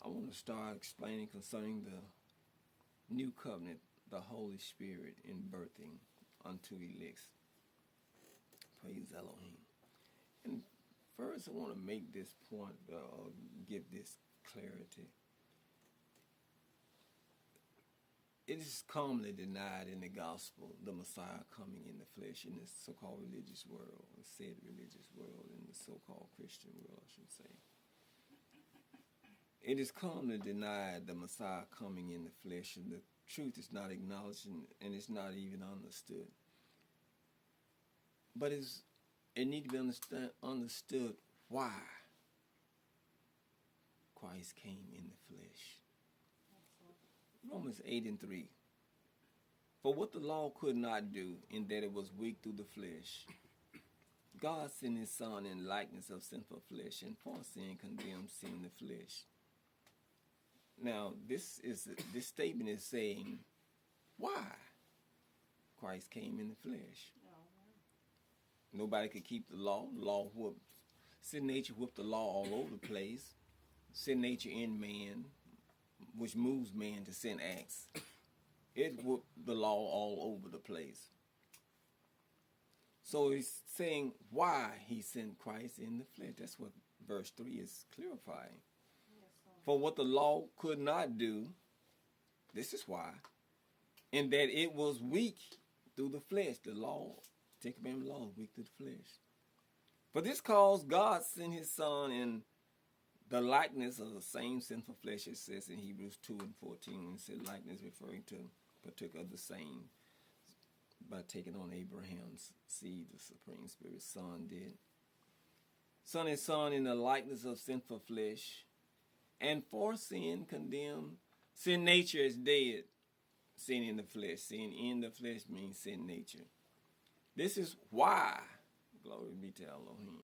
I want to start explaining concerning the new covenant, the Holy Spirit in birthing unto elects. Praise Elohim. And first, I want to make this point, give this clarity. It is commonly denied in the gospel, the Messiah coming in the flesh in this so-called religious world, the said religious world, in the so-called Christian world, I should say. It is commonly denied the Messiah coming in the flesh, and the truth is not acknowledged, and it's not even understood. But it needs to be understood why Christ came in the flesh. Romans 8:3. For what the law could not do, in that it was weak through the flesh, God sent his Son in likeness of sinful flesh, and for sin condemned sin in the flesh. Now, this statement is saying why Christ came in the flesh. Nobody could keep the law. The law whooped. Sin nature whooped the law all over the place. Sin nature in man, which moves man to sin acts, it whooped the law all over the place. So he's saying why he sent Christ in the flesh. That's what verse 3 is clarifying. For what the law could not do, this is why, in that it was weak through the flesh. The law, Ten Commandment law, is weak through the flesh. For this cause God sent his Son in the likeness of the same sinful flesh, it says in Hebrews 2:14, when it said likeness, referring to particular of the same, by taking on Abraham's seed, the Supreme Spirit's Son did. Son is Son in the likeness of sinful flesh, and for sin condemned. Sin nature is dead. Sin in the flesh. Sin in the flesh means sin nature. This is why, glory be to Elohim.